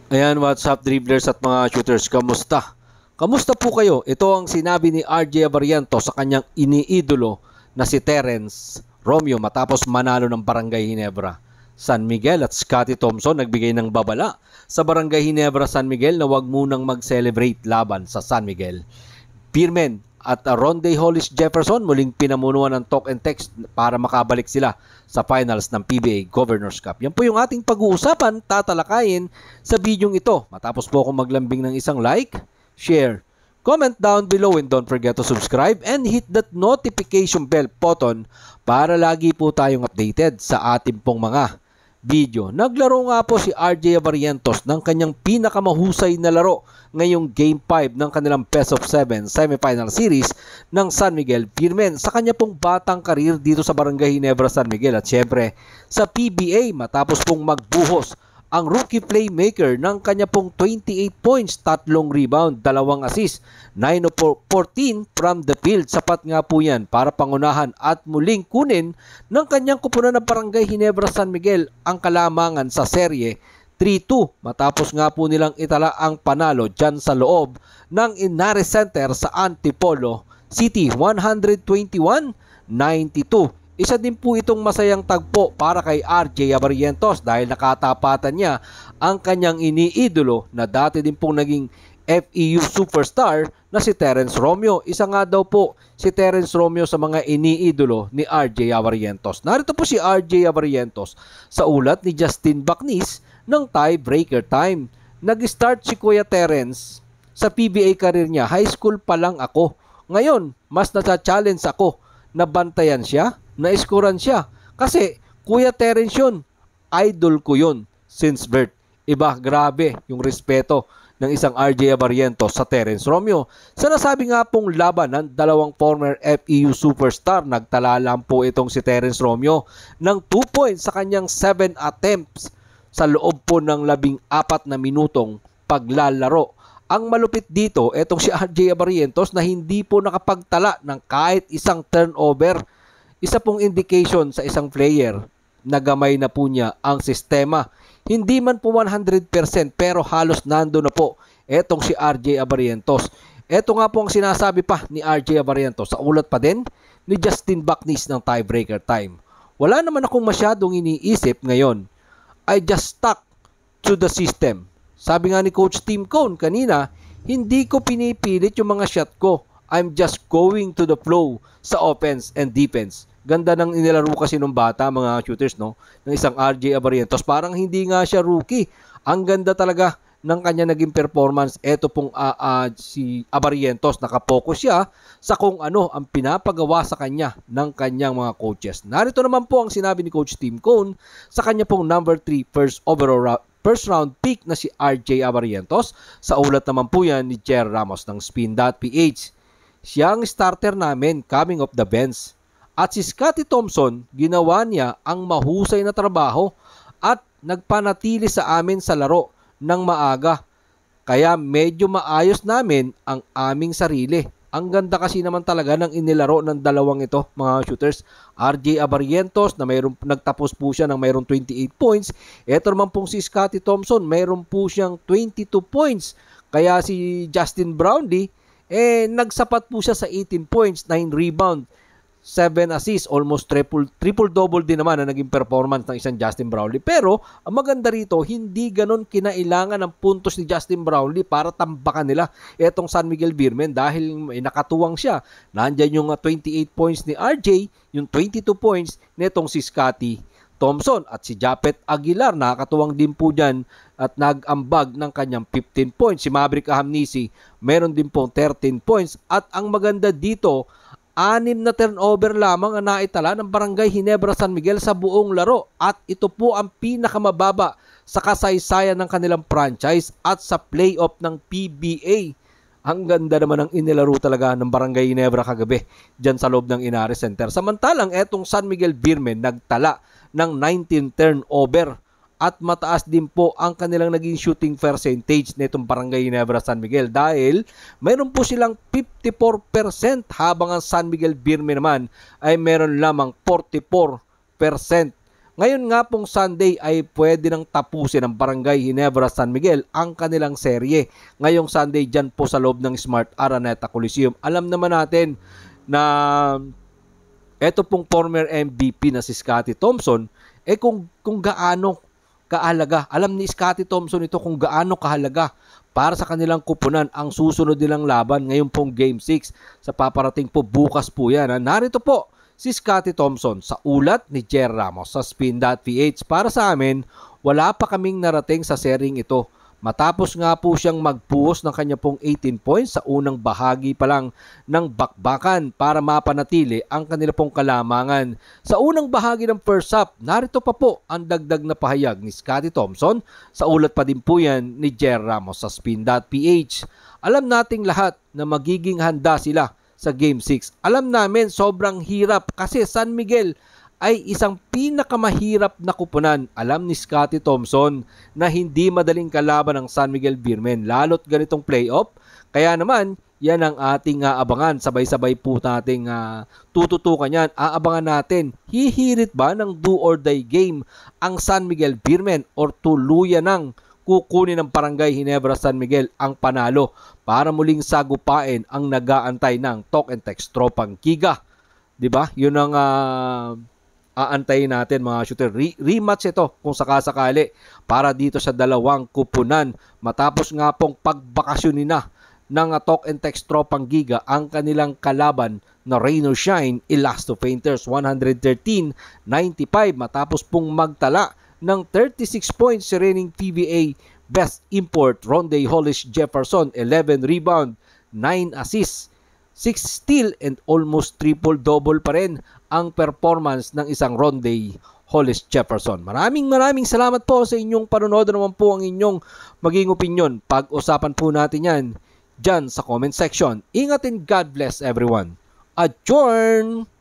Ayan, what's up dribblers at mga shooters, kamusta? Kamusta po kayo? Ito ang sinabi ni RJ Abarientos sa kanyang iniidolo na si Terence Romeo matapos manalo ng Barangay Ginebra San Miguel, at Scottie Thompson nagbigay ng babala sa Barangay Ginebra San Miguel na wag munang mag-celebrate laban sa San Miguel. Piermen at Ronde Hollis Jefferson muling pinamunuan ng talk and text para makabalik sila sa finals ng PBA Governors Cup. Yan po yung ating pag-uusapan, tatalakayin sa bidyong ito. Matapos po akong maglambing ng isang like, share, comment down below, and don't forget to subscribe and hit that notification bell button para lagi po tayong updated sa ating pong mga video. Naglaro nga po si RJ Abarientos ng kanyang pinakamahusay na laro ngayong Game 5 ng kanilang Best of 7 semifinal series ng San Miguel Piermen sa kanya pong batang karir dito sa Barangay Ginebra San Miguel, at syempre sa PBA matapos pong magbuhos ang rookie playmaker ng kanya pong 28 points, 3 rebound, 2 assist, 9 of 14 from the field. Sapat nga po yan para pangunahan at muling kunin ng kanyang kupunan ng Barangay Ginebra San Miguel ang kalamangan sa serye 3-2 matapos nga po nilang itala ang panalo dyan sa loob ng Inares Center sa Antipolo City, 121-92. Isa din po itong masayang tagpo para kay RJ Abarientos dahil nakatapatan niya ang kanyang iniidolo na dati din pong naging FEU superstar na si Terence Romeo. Isa nga daw po si Terence Romeo sa mga iniidolo ni RJ Abarientos. Narito po si RJ Abarientos sa ulat ni Justin Bacnis ng tiebreaker time. Nag-start si Kuya Terence sa PBA career niya. High school pa lang ako. Ngayon, mas nata-challenge ako na bantayan siya, na-scorean siya. Kasi Kuya Terence yun, idol ko yun since birth. Iba, grabe yung respeto ng isang RJ Abarientos sa Terence Romeo. Sa nasabi nga pong laban ng dalawang former FEU superstar, nagtala lang po itong si Terence Romeo ng 2 points sa kanyang 7 attempts sa loob po ng 14 na minutong paglalaro. Ang malupit dito, etong si RJ Abarientos na hindi po nakapagtala ng kahit isang turnover. Isa pong indication sa isang player na gamay na po niya ang sistema. Hindi man po 100% pero halos nando na po etong si RJ Abarientos. Eto nga po ang sinasabi pa ni RJ Abarientos sa ulat pa din ni Justin Bacnis ng tiebreaker time. Wala naman akong masyadong iniisip ngayon. I just stuck to the system. Sabi nga ni Coach Tim Cone kanina, hindi ko pinipilit yung mga shot ko. I'm just going to the flow sa offense and defense. Ganda ng inilaro kasi nung bata, mga shooters, no? Ng isang RJ Abarientos. Parang hindi nga siya rookie. Ang ganda talaga ng kanya naging performance. Ito pong si Abarientos, nakapokus siya sa kung ano ang pinapagawa sa kanya ng kanyang mga coaches. Narito naman po ang sinabi ni Coach Tim Cone sa kanya pong number 3 first round pick na si RJ Abarientos. Sa ulat naman po yan ni Jer Ramos ng Spin.ph. Siya ang starter namin coming off the bench. At si Scottie Thompson, ginawa niya ang mahusay na trabaho at nagpanatili sa amin sa laro ng maaga. Kaya medyo maayos namin ang aming sarili. Ang ganda kasi naman talaga ng inilaro ng dalawang ito, mga shooters. RJ Abarientos na nagtapos po siya ng mayroong 28 points. Ito naman pong si Scottie Thompson, mayroon po siyang 22 points. Kaya si Justin Brownlee, nagsapat po siya sa 18 points, 9 rebound, 7 assists, almost triple-double din naman na naging performance ng isang Justin Brownlee. Pero, ang maganda rito, hindi ganon kinailangan ng puntos ni Justin Brownlee para tambakan nila etong San Miguel Piermen dahil nakatuwang siya. Nandyan yung 28 points ni RJ, yung 22 points netong si Scottie Thompson at si Japet Aguilar. Nakakatuwang din po dyan at nag-ambag ng kanyang 15 points. Si Maverick Ahamnisi, meron din pong 13 points. At ang maganda dito, 6 na turnover lamang ang naitala ng Barangay Ginebra San Miguel sa buong laro. At ito po ang pinakamababa sa kasaysayan ng kanilang franchise at sa playoff ng PBA. Ang ganda naman ang inilaro talaga ng Barangay Ginebra kagabi dyan sa loob ng Inares Center. Samantalang etong San Miguel Piermen nagtala ng 19 turnover. At mataas din po ang kanilang naging shooting percentage nitong Barangay Ginebra San Miguel dahil mayroon po silang 54% habang ang San Miguel Piermen naman ay meron lamang 44% Ngayon nga pong Sunday ay pwede nang tapusin ng Barangay Ginebra San Miguel ang kanilang serye. Ngayong Sunday dyan po sa loob ng Smart Araneta Coliseum. Alam naman natin na eto pong former MVP na si Scottie Thompson, kung gaano kahalaga. Alam ni Scottie Thompson ito kung gaano kahalaga para sa kanilang kupunan ang susunod nilang laban ngayon pong Game 6 sa paparating po bukas po yan. Narito po si Scottie Thompson sa ulat ni Jer Ramos sa Spin.ph. Para sa amin, wala pa kaming narating sa sering ito. Matapos nga po siyang magpuhos ng kanya pong 18 points sa unang bahagi pa lang ng bakbakan para mapanatili ang kanila pong kalamangan. Sa unang bahagi ng first half, narito pa po ang dagdag na pahayag ni Scottie Thompson. Sa ulat pa din po yan ni Jer Ramos sa Spin.ph. Alam nating lahat na magiging handa sila sa Game 6. Alam namin sobrang hirap kasi San Miguel ay isang pinakamahirap na kupunan. Alam ni Scottie Thompson na hindi madaling kalaban ng San Miguel Beermen lalo't ganitong playoff. Kaya naman, yan ang ating abangan. Sabay-sabay po nating tututukan yan. Aabangan natin, hihirit ba ng do or die game ang San Miguel Beermen or tuluyan ng kukunin ng Barangay Ginebra San Miguel ang panalo para muling sagupain ang nag-aantay ng Talk and Text Tropang Giga. 'Di ba? 'Yun ang aantayin natin mga shooter. Rematch ito kung sakasakali para dito sa dalawang kupunan matapos nga pong pagbakasyonin na ng Talk and Text Tropang Giga ang kanilang kalaban na Rain or Shine Elasto Painters 113-95 matapos pong magtala ng 36 points si reigning PBA Best Import Ronde Hollis Jefferson, 11 rebound, 9 assists, 6 steal and almost triple-double pa rin ang performance ng isang Ronde Hollis Jefferson. Maraming salamat po sa inyong panonood. Naman po ang inyong maging opinion. Pag-usapan po natin yan dyan sa comment section. Ingat and God bless everyone. Adjourn!